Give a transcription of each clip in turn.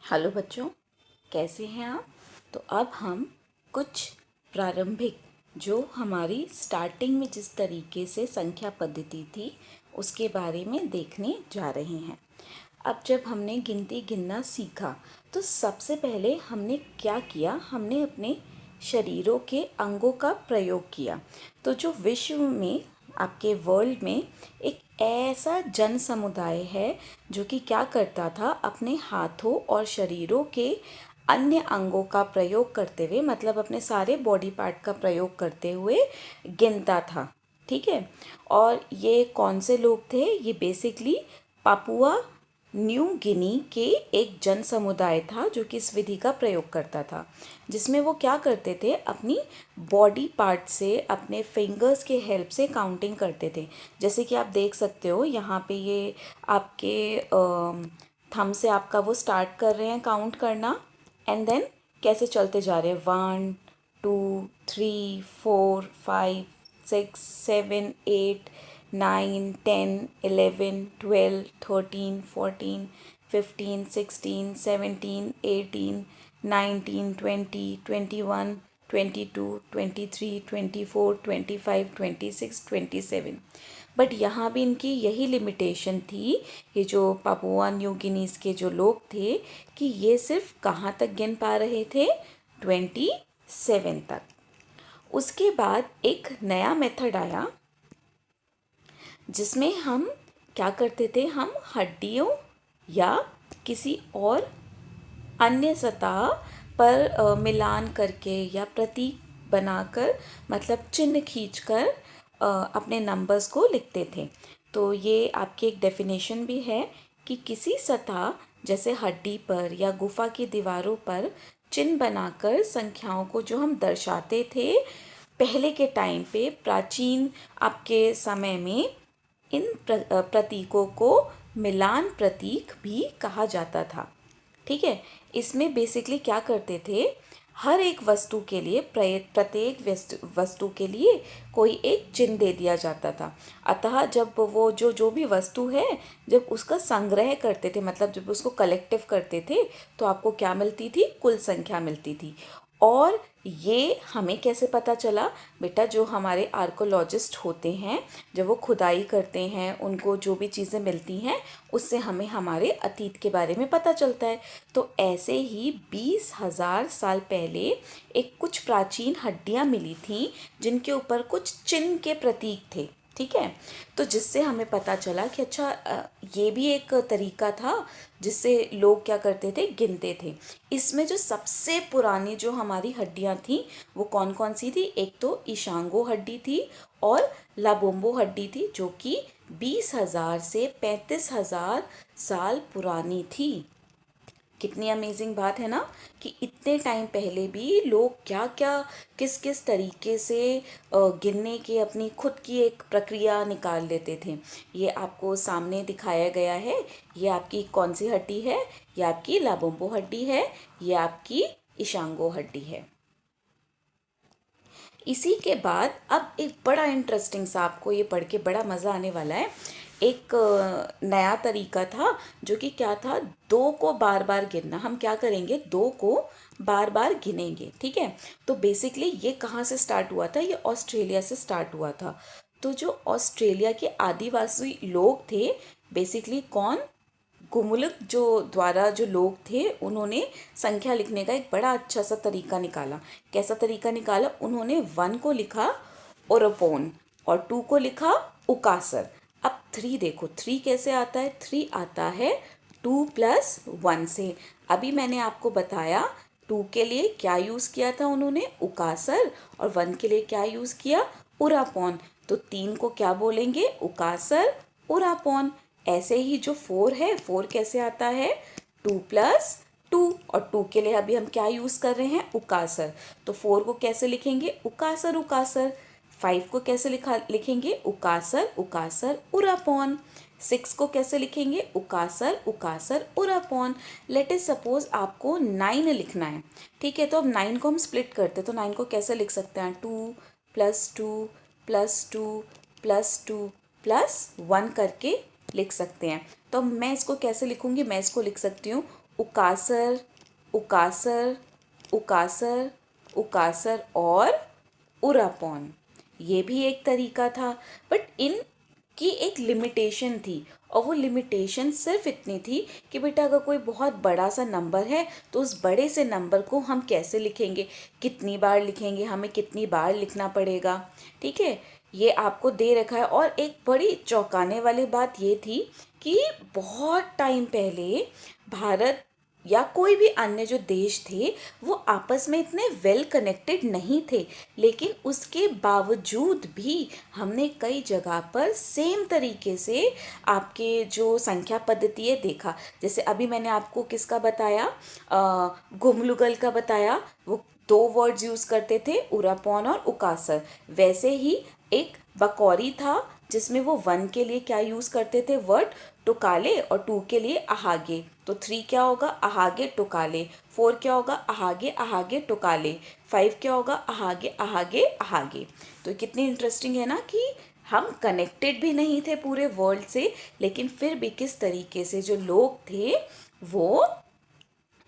Hello बच्चों, कैसे हैं आप। तो अब हम कुछ प्रारंभिक जो हमारी स्टार्टिंग में जिस तरीके से संख्या पद्धति थी उसके बारे में देखने जा रहे हैं। अब जब हमने गिनती गिनना सीखा तो सबसे पहले हमने क्या किया, हमने अपने शरीरों के अंगों का प्रयोग किया। तो जो विश्व में, आपके वर्ल्ड में एक ऐसा जन समुदाय है जो कि क्या करता था, अपने हाथों और शरीरों के अन्य अंगों का प्रयोग करते हुए, मतलब अपने सारे बॉडी पार्ट का प्रयोग करते हुए गिनता था। ठीक है। और ये कौन से लोग थे? ये बेसिकली पापुआ न्यू गिनी के एक जन समुदाय था जो कि इस विधि का प्रयोग करता था, जिसमें वो क्या करते थे, अपनी बॉडी पार्ट से, अपने फिंगर्स के हेल्प से काउंटिंग करते थे। जैसे कि आप देख सकते हो यहाँ पे, ये आपके थंब से आपका वो स्टार्ट कर रहे हैं काउंट करना, एंड देन कैसे चलते जा रहे हैं, 1 2 3 4 5 6 7 8 9 10 11 12 13 14 15 16 17 18 19 20 21 22 23 24 25 26 27। बट यहाँ भी इनकी यही लिमिटेशन थी, ये जो पापुआ न्यू गिनीज के जो लोग थे, कि ये सिर्फ कहाँ तक गिन पा रहे थे, 27 तक। उसके बाद एक नया मेथड आया जिसमें हम क्या करते थे, हम हड्डियों या किसी और अन्य सतह पर मिलान करके या प्रतीक बनाकर, मतलब चिन्ह खींचकर अपने नंबर्स को लिखते थे। तो ये आपकी एक डेफिनेशन भी है कि किसी सतह जैसे हड्डी पर या गुफा की दीवारों पर चिन्ह बनाकर संख्याओं को जो हम दर्शाते थे पहले के टाइम पे, प्राचीन आपके समय में, इन प्रतीकों को मिलान प्रतीक भी कहा जाता था। ठीक है। इसमें बेसिकली क्या करते थे, हर एक वस्तु के लिए, प्रत्येक वस्तु के लिए कोई एक चिन्ह दे दिया जाता था। अतः जब वो जो भी वस्तु है, जब उसका संग्रह करते थे, मतलब जब उसको कलेक्टिव करते थे, तो आपको क्या मिलती थी, कुल संख्या मिलती थी। और ये हमें कैसे पता चला बेटा, जो हमारे आर्कोलॉजिस्ट होते हैं, जब वो खुदाई करते हैं, उनको जो भी चीज़ें मिलती हैं उससे हमें हमारे अतीत के बारे में पता चलता है। तो ऐसे ही 20,000 साल पहले एक कुछ प्राचीन हड्डियां मिली थीं जिनके ऊपर कुछ चिन्ह के प्रतीक थे। ठीक है। तो जिससे हमें पता चला कि अच्छा, ये भी एक तरीका था जिससे लोग क्या करते थे, गिनते थे। इसमें जो सबसे पुरानी जो हमारी हड्डियां थी वो कौन कौन सी थी? एक तो ईशांगो हड्डी थी और लाबोम्बो हड्डी थी, जो कि 20,000 से 35,000 साल पुरानी थी। कितनी अमेजिंग बात है ना, कि इतने टाइम पहले भी लोग क्या क्या, किस किस तरीके से गिनने की अपनी खुद की एक प्रक्रिया निकाल लेते थे। ये आपको सामने दिखाया गया है। ये आपकी कौन सी हड्डी है? ये आपकी लाबोम्बो हड्डी है, ये आपकी इशांगो हड्डी है। इसी के बाद अब एक बड़ा इंटरेस्टिंग सा, आपको ये पढ़ के बड़ा मज़ा आने वाला है। एक नया तरीका था जो कि क्या था, दो को बार बार गिनना। हम क्या करेंगे, दो को बार बार गिनेंगे। ठीक है। तो बेसिकली ये कहाँ से स्टार्ट हुआ था? ये ऑस्ट्रेलिया से स्टार्ट हुआ था। तो जो ऑस्ट्रेलिया के आदिवासी लोग थे, बेसिकली कौन, गुमुलक जो द्वारा जो लोग थे, उन्होंने संख्या लिखने का एक बड़ा अच्छा सा तरीका निकाला। कैसा तरीका निकाला? उन्होंने 1 को लिखा ओरोपोन और 2 को लिखा उकासर। अब 3 देखो, 3 कैसे आता है? 3 आता है 2 + 1 से। अभी मैंने आपको बताया 2 के लिए क्या यूज़ किया था उन्होंने, उकासर, और 1 के लिए क्या यूज़ किया, उरापोन। तो 3 को क्या बोलेंगे, उकासर उरापोन। ऐसे ही जो 4 है, 4 कैसे आता है, 2 + 2, और 2 के लिए अभी हम क्या यूज़ कर रहे हैं, उकासर। तो 4 को कैसे लिखेंगे, उकासर उकासर। 5 को कैसे लिखेंगे, उकासर उकासर उरापोन। 6 को कैसे लिखेंगे, उकासर उकासर उरापोन। लेट इज सपोज आपको 9 लिखना है। ठीक है। तो अब 9 को हम स्प्लिट करते हैं, तो 9 को कैसे लिख सकते हैं, 2 + 2 + 2 + 2 + 1 करके लिख सकते हैं। तो मैं इसको कैसे लिखूंगी, मैं इसको लिख सकती हूँ उकासर, उकासर, उकासर, उकासर और उरापौन। ये भी एक तरीका था, बट इन की एक लिमिटेशन थी, और वो लिमिटेशन सिर्फ इतनी थी कि बेटा अगर कोई बहुत बड़ा सा नंबर है तो उस बड़े से नंबर को हम कैसे लिखेंगे, कितनी बार लिखेंगे, हमें कितनी बार लिखना पड़ेगा। ठीक है, ये आपको दे रखा है। और एक बड़ी चौंकाने वाली बात ये थी कि बहुत टाइम पहले भारत या कोई भी अन्य जो देश थे वो आपस में इतने वेल कनेक्टेड नहीं थे, लेकिन उसके बावजूद भी हमने कई जगह पर सेम तरीके से आपके जो संख्या पद्धति है देखा। जैसे अभी मैंने आपको किसका बताया, गुमलुगल का बताया, वो दो वर्ड्स यूज़ करते थे, उरापौन और उकासर। वैसे ही एक बकौरी था जिसमें वो वन के लिए क्या यूज़ करते थे, वर्ड टुकाले, और टू के लिए अहागे। तो थ्री क्या होगा, अहागे टुकाले। फोर क्या होगा, अहागे अहागे टुकाले। फाइव क्या होगा, अहागे अहागे अहागे। तो कितनी इंटरेस्टिंग है ना कि हम कनेक्टेड भी नहीं थे पूरे वर्ल्ड से, लेकिन फिर भी किस तरीके से जो लोग थे वो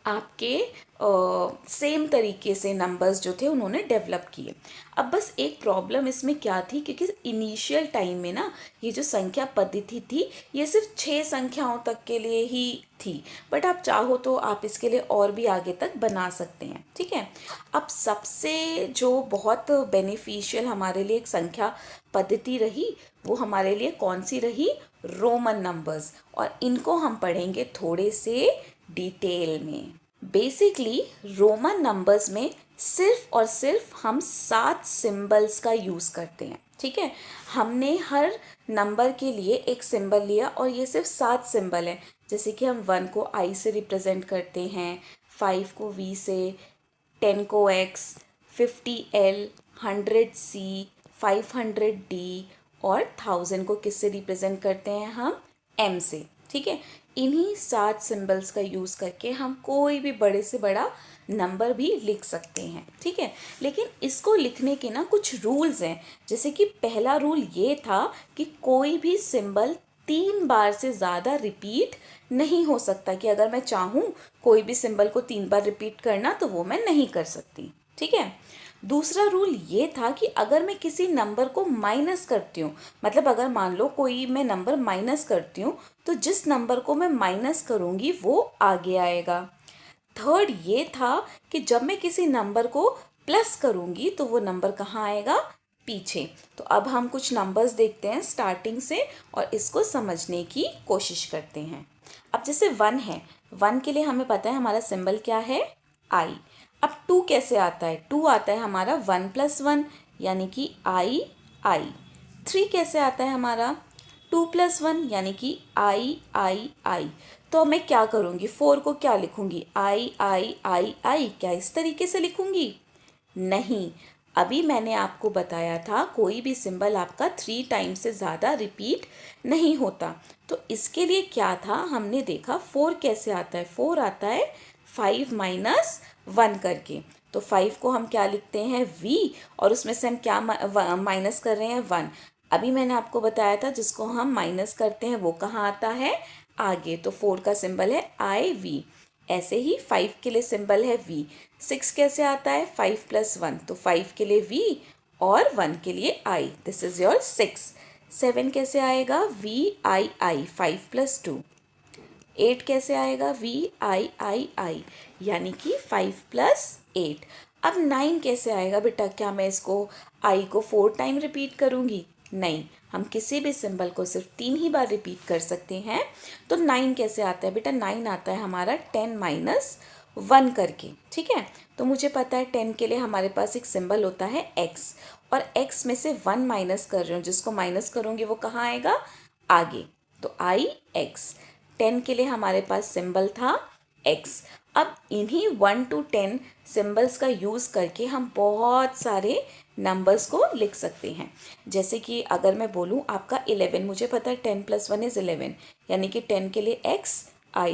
आपके सेम तरीके से नंबर्स जो थे उन्होंने डेवलप किए। अब बस एक प्रॉब्लम इसमें क्या थी, क्योंकि इनिशियल टाइम में ना ये जो संख्या पद्धति थी ये सिर्फ 6 संख्याओं तक के लिए ही थी, बट आप चाहो तो आप इसके लिए और भी आगे तक बना सकते हैं। ठीक है, अब सबसे जो बहुत बेनिफिशियल हमारे लिए एक संख्या पद्धति रही वो हमारे लिए कौन सी रही, रोमन नंबर्स। और इनको हम पढ़ेंगे थोड़े से डिटेल में। बेसिकली रोमन नंबर्स में सिर्फ और सिर्फ हम 7 सिंबल्स का यूज़ करते हैं। ठीक है, हमने हर नंबर के लिए एक सिंबल लिया और ये सिर्फ 7 सिंबल है। जैसे कि हम 1 को आई से रिप्रेजेंट करते हैं, 5 को वी से, 10 को एक्स, 50 एल, 100 सी, 500 डी और 1000 को किससे रिप्रेजेंट करते हैं हम, एम से। ठीक है, इन्हीं 7 सिंबल्स का यूज़ करके हम कोई भी बड़े से बड़ा नंबर भी लिख सकते हैं। ठीक है, लेकिन इसको लिखने के ना कुछ रूल्स हैं। जैसे कि पहला रूल ये था कि कोई भी सिंबल 3 बार से ज़्यादा रिपीट नहीं हो सकता, कि अगर मैं चाहूँ कोई भी सिंबल को 3 बार रिपीट करना तो वो मैं नहीं कर सकती। ठीक है, दूसरा रूल ये था कि अगर मैं किसी नंबर को माइनस करती हूँ, मतलब अगर मान लो कोई मैं नंबर माइनस करती हूँ तो जिस नंबर को मैं माइनस करूँगी वो आगे आएगा। थर्ड ये था कि जब मैं किसी नंबर को प्लस करूँगी तो वो नंबर कहाँ आएगा, पीछे। तो अब हम कुछ नंबर्स देखते हैं स्टार्टिंग से और इसको समझने की कोशिश करते हैं। अब जैसे 1 है, 1 के लिए हमें पता है हमारा सिंबल क्या है, आई। अब 2 कैसे आता है, 2 आता है हमारा 1 + 1 यानी कि आई आई। 3 कैसे आता है हमारा, 2 + 1 यानी कि आई आई आई। तो मैं क्या करूँगी, 4 को क्या लिखूँगी, आई आई आई आई। क्या इस तरीके से लिखूँगी, नहीं। अभी मैंने आपको बताया था कोई भी सिंबल आपका 3 टाइम से ज़्यादा रिपीट नहीं होता। तो इसके लिए क्या था, हमने देखा 4 कैसे आता है, 4 आता है 5 - 1 करके। तो 5 को हम क्या लिखते हैं, v, और उसमें से हम क्या माइनस कर रहे हैं, 1। अभी मैंने आपको बताया था जिसको हम माइनस करते हैं वो कहाँ आता है, आगे। तो 4 का सिंबल है आई वी। ऐसे ही 5 के लिए सिंबल है v। 6 कैसे आता है, 5 + 1, तो 5 के लिए v और 1 के लिए i, दिस इज योर 6। 7 कैसे आएगा, v i i, 5 + 2। 8 कैसे आएगा, v i i i, यानी कि 5 + 8। अब 9 कैसे आएगा बेटा, क्या मैं इसको i को 4 टाइम रिपीट करूँगी, नहीं, हम किसी भी सिंबल को सिर्फ 3 ही बार रिपीट कर सकते हैं। तो 9 कैसे आता है बेटा, 9 आता है हमारा 10 - 1 करके। ठीक है, तो मुझे पता है 10 के लिए हमारे पास एक सिंबल होता है x, और x में से 1 माइनस कर रही हूँ, जिसको माइनस करूँगी वो कहाँ आएगा, आगे। तो i x। 10 के लिए हमारे पास सिंबल था x। अब इन्हीं 1 to 10 सिंबल्स का यूज़ करके हम बहुत सारे नंबर्स को लिख सकते हैं। जैसे कि अगर मैं बोलूँ आपका 11, मुझे पता है 10 + 1 = 11, यानी कि 10 के लिए x i।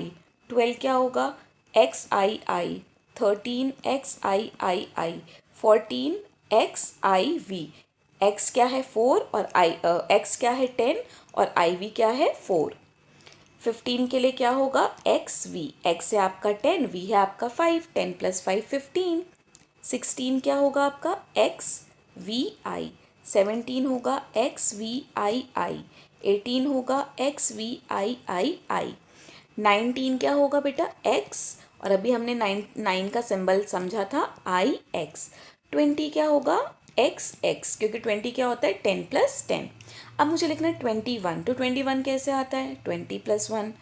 12 क्या होगा, x i i। 13 x i i i। 14 x i v। x क्या है 4 और x क्या है 10 और i v क्या है 4। 15 के लिए क्या होगा, एक्स वी, एक्स है आपका 10, वी है आपका 5, 10 + 5 15। 16 क्या होगा आपका, एक्स वी आई। 17 होगा एक्स वी आई आई। 18 होगा एक्स वी आई आई आई। 19 क्या होगा बेटा, एक्स, और अभी हमने 9 का सिंबल समझा था, आई एक्स। 20 क्या होगा, एक्स एक्स, क्योंकि 20 क्या होता है, 10 + 10। अब मुझे लिखना है 21, तो 21 कैसे आता है, 20 + 1।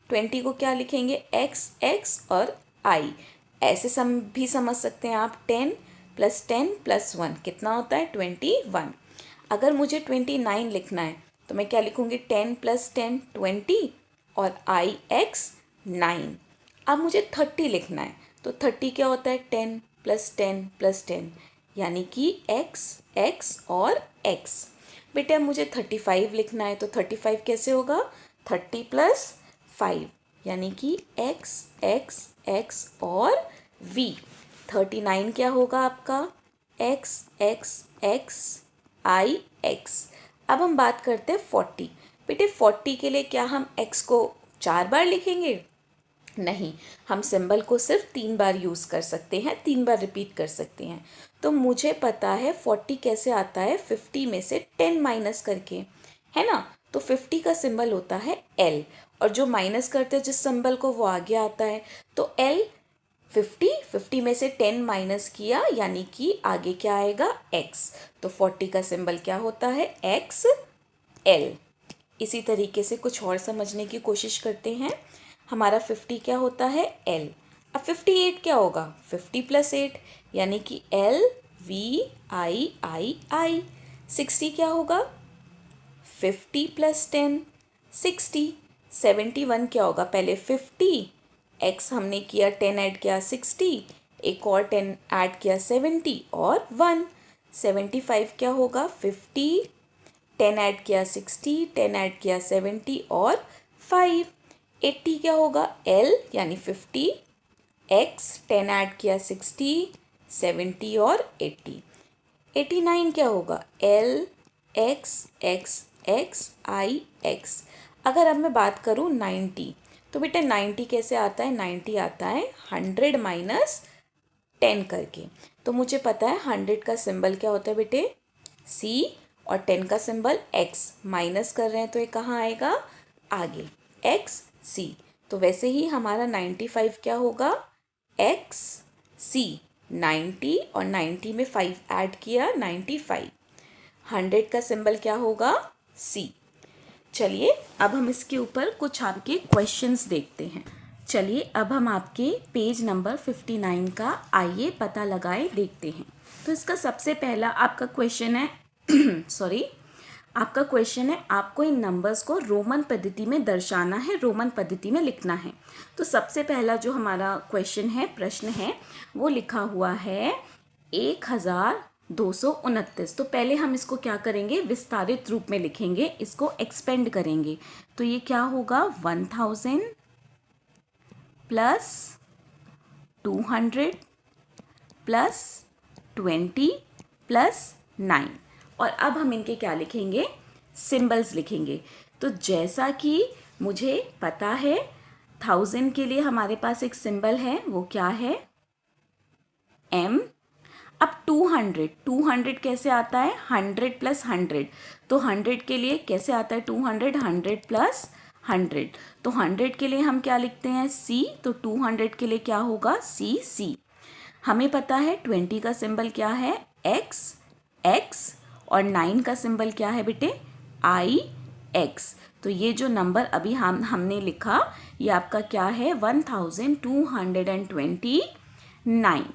20 को क्या लिखेंगे, एक्स एक्स और आई। ऐसे भी समझ सकते हैं आप, 10 + 10 + 1 कितना होता है, 21। अगर मुझे 29 लिखना है तो मैं क्या लिखूँगी, 10 + 10 20 और आई एक्स 9। अब मुझे 30 लिखना है तो 30 क्या होता है, 10 + 10 + 10, यानी कि एक्स एक्स और एक्स। बेटे अब मुझे 35 लिखना है तो 35 कैसे होगा, 30 + 5, यानी कि एक्स एक्स एक्स और वी। 39 क्या होगा आपका, एक्स एक्स एक्स आई एक्स। अब हम बात करते हैं 40। बेटे 40 के लिए क्या हम x को 4 बार लिखेंगे, नहीं, हम सिंबल को सिर्फ 3 बार यूज़ कर सकते हैं, 3 बार रिपीट कर सकते हैं। तो मुझे पता है 40 कैसे आता है, 50 में से 10 माइनस करके, है ना। तो 50 का सिंबल होता है L, और जो माइनस करते हैं जिस सिंबल को वो आगे आता है, तो L 50 में से 10 माइनस किया, यानी कि आगे क्या आएगा, x। तो 40 का सिंबल क्या होता है, x L। इसी तरीके से कुछ और समझने की कोशिश करते हैं। हमारा 50 क्या होता है, L। अब 58 क्या होगा, 50 + 8, यानी कि L V I I I। 60 क्या होगा, 50 + 10 60। 71 क्या होगा, पहले 50, x हमने किया 10 ऐड किया 60, एक और 10 ऐड किया 70 और 1। 75 क्या होगा, 50, 10 ऐड किया 60, 10 ऐड किया 70 और 5। 80 क्या होगा, L यानी 50, x 10 ऐड किया 60, 70 और 80। 89 क्या होगा, L x x x I x। अगर अब मैं बात करूँ 90, तो बेटा 90 कैसे आता है, 90 आता है 100 - 10 करके। तो मुझे पता है 100 का सिंबल क्या होता है बेटे, C, और 10 का सिंबल x। माइनस कर रहे हैं तो ये कहाँ आएगा, आगे, x C। तो वैसे ही हमारा 95 क्या होगा, x C। 90 और 90 में 5 ऐड किया 95। 100 का सिंबल क्या होगा, C। चलिए अब हम इसके ऊपर कुछ आपके क्वेश्चंस देखते हैं। चलिए अब हम आपके पेज नंबर 59 का आइए पता लगाए देखते हैं। तो इसका सबसे पहला आपका क्वेश्चन है सॉरी, आपका क्वेश्चन है, आपको इन नंबर्स को रोमन पद्धति में दर्शाना है, रोमन पद्धति में लिखना है। तो सबसे पहला जो हमारा क्वेश्चन है, प्रश्न है, वो लिखा हुआ है 1229। तो पहले हम इसको क्या करेंगे, विस्तारित रूप में लिखेंगे, इसको एक्सपेंड करेंगे। तो ये क्या होगा, 1000 + 200 + 20 + 9। और अब हम इनके क्या लिखेंगे, सिंबल्स लिखेंगे। तो जैसा कि मुझे पता है 1000 के लिए हमारे पास एक सिंबल है, वो क्या है, M। अब 200 कैसे आता है, 100 + 100। तो 100 के लिए कैसे आता है, 200 100 + 100। तो 100 के लिए हम क्या लिखते हैं, C। तो 200 के लिए क्या होगा, C। हमें पता है 20 का सिंबल क्या है, x। और 9 का सिंबल क्या है बेटे, I x। तो ये जो नंबर अभी हमने लिखा, ये आपका क्या है, 1229।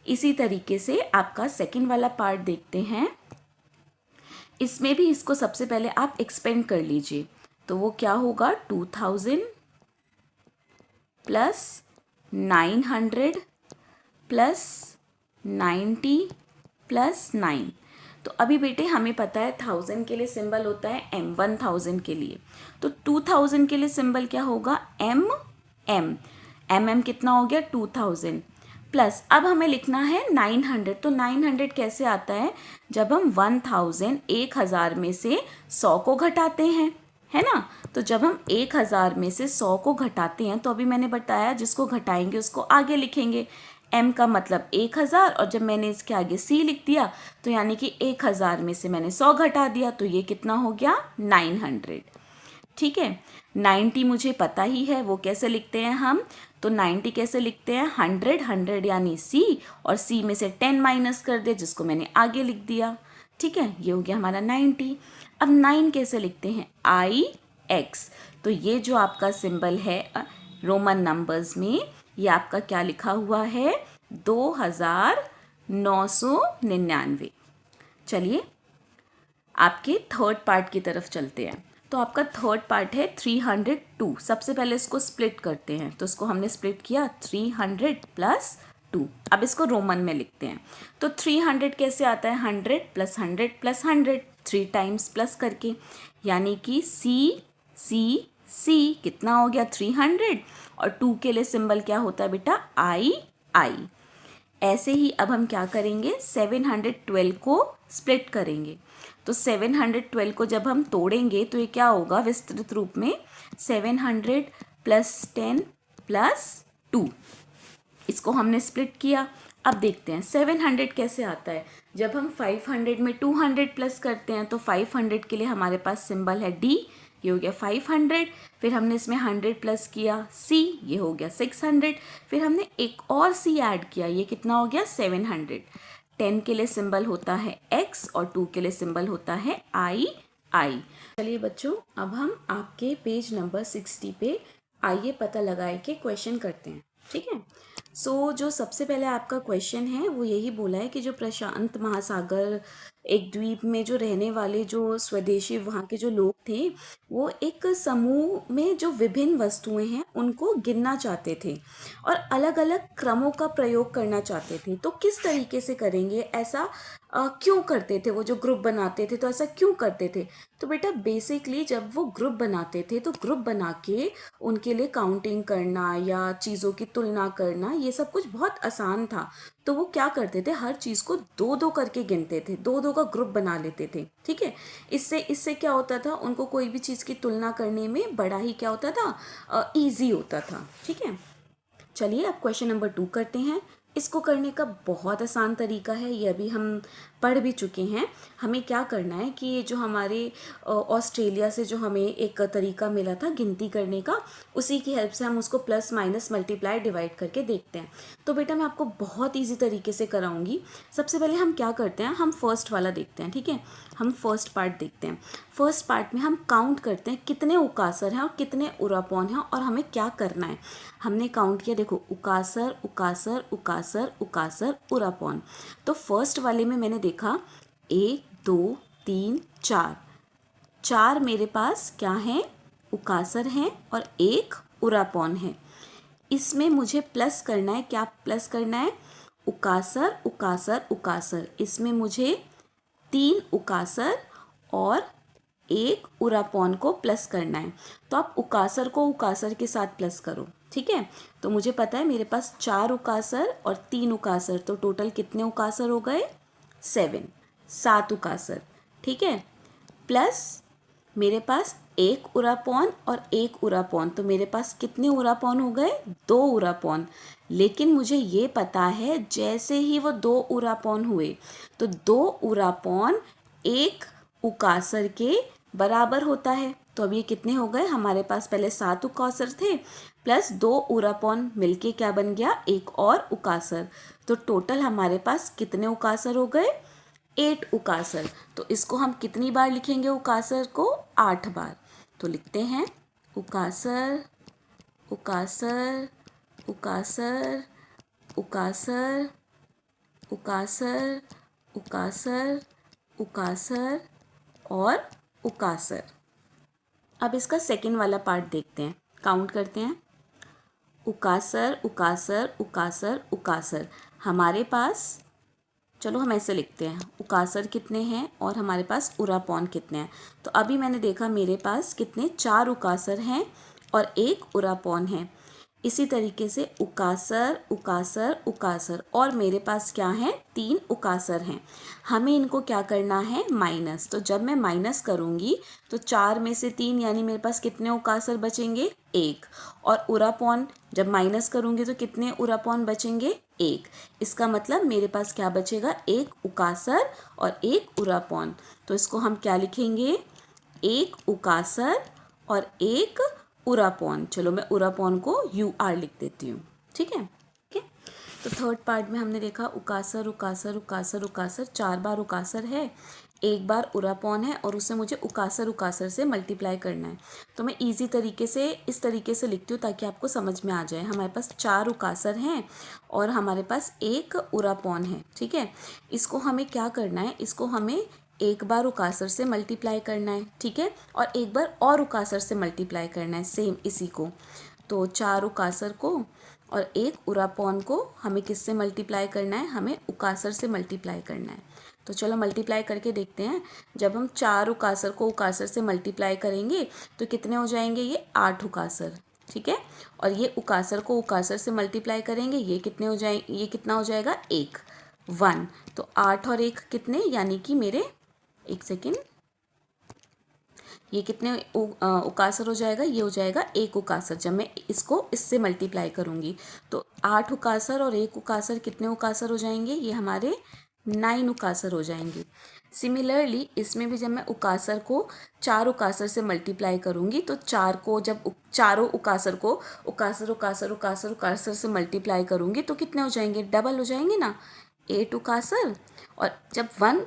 इसी तरीके से आपका सेकंड वाला पार्ट देखते हैं। इसमें भी इसको सबसे पहले आप एक्सपेंड कर लीजिए। तो वो क्या होगा, 2000 + 900 + 90 + 9। तो अभी बेटे हमें पता है 1000 के लिए सिंबल होता है M, 1000 के लिए। तो 2000 के लिए सिंबल क्या होगा, M कितना हो गया, 2000 प्लस, अब हमें लिखना है 900। तो 900 कैसे आता है, जब हम 1000 में से 100 को घटाते हैं, है ना। तो जब हम 1000 में से 100 को घटाते हैं तो अभी मैंने बताया जिसको घटाएंगे उसको आगे लिखेंगे। m का मतलब 1000 और जब मैंने इसके आगे c लिख दिया तो यानी कि 1000 में से मैंने 100 घटा दिया तो ये कितना हो गया 900। ठीक है, 90 मुझे पता ही है, वो कैसे लिखते हैं हम, तो 90 कैसे लिखते हैं 100, 100 यानी c और c में से 10 माइनस कर दे जिसको मैंने आगे लिख दिया। ठीक है, ये हो गया हमारा 90। अब 9 कैसे लिखते हैं IX, तो ये जो आपका सिंबल है रोमन नंबर्स में ये आपका क्या लिखा हुआ है 2999। चलिए आपके थर्ड पार्ट की तरफ चलते हैं। तो आपका थर्ड पार्ट है 302। सबसे पहले इसको स्प्लिट करते हैं, तो इसको हमने स्प्लिट किया 300 प्लस 2। अब इसको रोमन में लिखते हैं। तो 300 कैसे आता है 100 प्लस 100 प्लस 100, 3 टाइम्स प्लस करके, यानी कि C कितना हो गया 300 और 2 के लिए सिंबल क्या होता है बेटा I। ऐसे ही अब हम क्या करेंगे 712 को स्प्लिट करेंगे। तो 712 को जब हम तोड़ेंगे तो ये क्या होगा विस्तृत रूप में 700 प्लस 10 प्लस 2। इसको हमने स्प्लिट किया। अब देखते हैं 700 कैसे आता है। जब हम 500 में 200 प्लस करते हैं तो 500 के लिए हमारे पास सिंबल है D, ये हो गया 500। फिर हमने इसमें 100 प्लस किया C, ये हो गया 600। फिर हमने एक और C ऐड किया, ये कितना हो गया 700। 10 के लिए सिंबल होता है X और 2 के लिए सिंबल होता है I। चलिए बच्चों, अब हम आपके पेज नंबर 60 पे आइए पता लगाए के क्वेश्चन करते हैं। ठीक है, जो सबसे पहले आपका क्वेश्चन है वो यही बोला है कि जो प्रशांत महासागर एक द्वीप में जो रहने वाले जो स्वदेशी वहाँ के जो लोग थे वो एक समूह में जो विभिन्न वस्तुएं हैं उनको गिनना चाहते थे और अलग अलग क्रमों का प्रयोग करना चाहते थे। तो किस तरीके से करेंगे, ऐसा क्यों करते थे, वो जो ग्रुप बनाते थे तो ऐसा क्यों करते थे। तो बेटा बेसिकली जब वो ग्रुप बनाते थे तो ग्रुप बना के उनके लिए काउंटिंग करना या चीज़ों की तुलना करना ये सब कुछ बहुत आसान था। तो वो क्या करते थे हर चीज़ को दो दो करके गिनते थे, दो दो का ग्रुप बना लेते थे। ठीक है, इससे क्या होता था उनको कोई भी चीज़ की तुलना करने में बड़ा ही क्या होता था ईजी होता था। ठीक है, चलिए अब क्वेश्चन नंबर 2 करते हैं। इसको करने का बहुत आसान तरीका है, ये अभी हम पढ़ भी चुके हैं। हमें क्या करना है कि ये जो हमारे ऑस्ट्रेलिया से जो हमें एक तरीका मिला था गिनती करने का, उसी की हेल्प से हम उसको प्लस माइनस मल्टीप्लाई डिवाइड करके देखते हैं। तो बेटा मैं आपको बहुत ईजी तरीके से कराऊंगी। सबसे पहले हम क्या करते हैं, हम फर्स्ट वाला देखते हैं। ठीक है, हम फर्स्ट पार्ट देखते हैं। फर्स्ट पार्ट में हम काउंट करते हैं कितने उकासर हैं और कितने उरापौन हैं और हमें क्या करना है। हमने काउंट किया, देखो उकासर उकासर उकासर उकासर उरापौन। तो फर्स्ट वाले में मैंने देखा 1 2 3 4 मेरे पास क्या हैं उकासर हैं और एक उरापौन है। इसमें मुझे प्लस करना है, क्या प्लस करना है उकासर उकासर उकासर। इसमें मुझे 3 उकासर और एक उरापौन को प्लस करना है। तो आप उकासर को उकासर के साथ प्लस करो। ठीक है, तो मुझे पता है मेरे पास 4 उकासर और 3 उकासर, तो टोटल कितने उकासर हो गए 7 उकासर। ठीक है, प्लस मेरे पास एक उरापौन और एक उरापौन, तो मेरे पास कितने उरापौन हो गए 2 उरापौन। लेकिन मुझे ये पता है जैसे ही वो 2 उरापौन हुए तो 2 उरापौन एक उकासर के बराबर होता है। तो अब ये कितने हो गए, हमारे पास पहले 7 उकासर थे प्लस 2 उरापौन मिलके क्या बन गया एक और उकासर। तो टोटल हमारे पास कितने उकासर हो गए 8 उकासर। तो इसको हम कितनी बार लिखेंगे उकासर को 8 बार। तो लिखते हैं उकासर उकासर उकासर उकासर उकासर उकासर उकासर और उकासर। अब इसका सेकंड वाला पार्ट देखते हैं, काउंट करते हैं उकासर उकासर उकासर उकासर। हमारे पास चलो हम ऐसे लिखते हैं उकासर कितने हैं और हमारे पास उरापौन कितने हैं। तो अभी मैंने देखा मेरे पास कितने 4 उकासर हैं और एक उरापौन है। इसी तरीके से उकासर उकासर उकासर, और मेरे पास क्या है 3 उकासर हैं। हमें इनको क्या करना है माइनस। तो जब मैं माइनस करूँगी तो 4 में से 3 यानी मेरे पास कितने उकासर बचेंगे 1, और उरापौन जब माइनस करूँगी तो कितने उरापौन बचेंगे 1। इसका मतलब मेरे पास क्या बचेगा 1 उकासर और 1 उरापौन। तो इसको हम क्या लिखेंगे 1 उकासर और 1 उरापौन। चलो मैं उरापौन को UR लिख देती हूँ, ठीक है। तो थर्ड पार्ट में हमने देखा उकासर उकासर उकासर उकासर, 4 बार उकासर है, 1 बार उरापौन है, और उसे मुझे उकासर उकासर से मल्टीप्लाई करना है। तो मैं इजी तरीके से इस तरीके से लिखती हूँ ताकि आपको समझ में आ जाए। हमारे पास 4 उकासर हैं और हमारे पास 1 उरापौन है, ठीक है। इसको हमें क्या करना है, इसको हमें 1 बार उकासर से मल्टीप्लाई करना है, ठीक है, और 1 बार और उकासर से मल्टीप्लाई करना है, सेम इसी को। तो 4 उकासर को और 1 उरापौन को हमें किससे मल्टीप्लाई करना है, हमें उकासर से मल्टीप्लाई करना है। तो चलो मल्टीप्लाई करके देखते हैं। जब हम 4 उकासर को उकासर से मल्टीप्लाई करेंगे तो कितने हो जाएंगे, ये 8 उकासर, ठीक है। और ये उकासर को उकासर से मल्टीप्लाई करेंगे, ये कितने हो जाए, ये कितना हो जाएगा 1। तो 8 और 1 कितने, यानी कि मेरे 1 सेकेंड, ये कितने उकासर हो जाएगा, ये हो जाएगा 1 उकासर। जब मैं इसको इससे मल्टीप्लाई करूँगी तो 8 उकासर और 1 उकासर कितने उकासर हो जाएंगे, ये हमारे 9 उकासर हो जाएंगे। सिमिलरली इसमें भी जब मैं उकासर को 4 उकासर से मल्टीप्लाई करूँगी तो 4 को जब चारों उकासर को उकासर उकासर उकासर उकासर से मल्टीप्लाई करूँगी तो कितने हो जाएंगे, डबल हो जाएंगे ना, 8 उकासर। और जब 1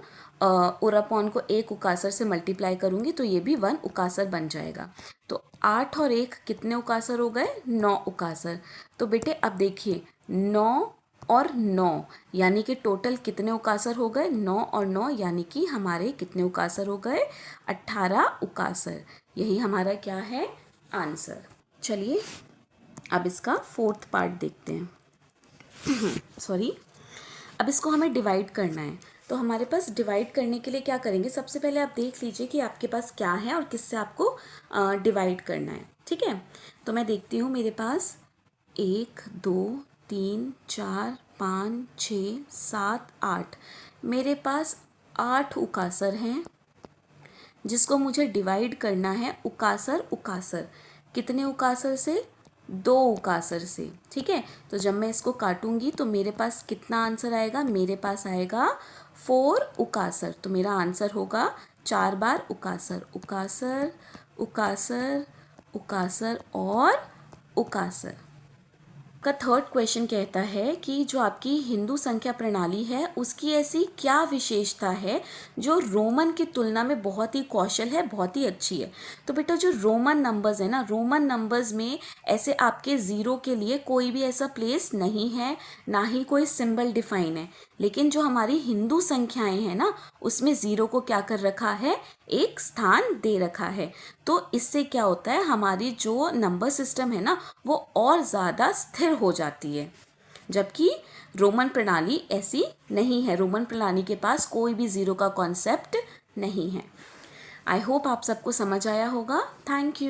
उरापौन को 1 उकासर से मल्टीप्लाई करूँगी तो ये भी 1 उकासर बन जाएगा। तो 8 और 1 कितने उकासर हो गए, 9 उकासर। तो बेटे अब देखिए 9 और 9 यानी कि टोटल कितने उकासर हो गए, 9 और 9 यानी कि हमारे कितने उकासर हो गए, 18 उकासर। यही हमारा क्या है आंसर। चलिए अब इसका फोर्थ पार्ट देखते हैं। सॉरी, अब इसको हमें डिवाइड करना है। तो हमारे पास डिवाइड करने के लिए क्या करेंगे, सबसे पहले आप देख लीजिए कि आपके पास क्या है और किससे आपको डिवाइड करना है, ठीक है। तो मैं देखती हूँ मेरे पास 1 2 3 4 5 6 7 8, मेरे पास 8 उकासर हैं जिसको मुझे डिवाइड करना है उकासर उकासर। कितने उकासर से, 2 उकासर से, ठीक है। तो जब मैं इसको काटूंगी तो मेरे पास कितना आंसर आएगा, मेरे पास आएगा 4 उकासर। तो मेरा आंसर होगा 4 बार उकासर उकासर उकासर उकासर और उकासर। का थर्ड क्वेश्चन कहता है कि जो आपकी हिंदू संख्या प्रणाली है उसकी ऐसी क्या विशेषता है जो रोमन की तुलना में बहुत ही कौशल है, बहुत ही अच्छी है। तो बेटा जो रोमन नंबर्स है ना, रोमन नंबर्स में ऐसे आपके ज़ीरो के लिए कोई भी ऐसा प्लेस नहीं है, ना ही कोई सिंबल डिफाइन है। लेकिन जो हमारी हिंदू संख्याएं हैं ना उसमें ज़ीरो को क्या कर रखा है, एक स्थान दे रखा है। तो इससे क्या होता है, हमारी जो नंबर सिस्टम है ना वो और ज़्यादा स्थिर हो जाती है, जबकि रोमन प्रणाली ऐसी नहीं है। रोमन प्रणाली के पास कोई भी ज़ीरो का कॉन्सेप्ट नहीं है। आई होप आप सबको समझ आया होगा। Thank you.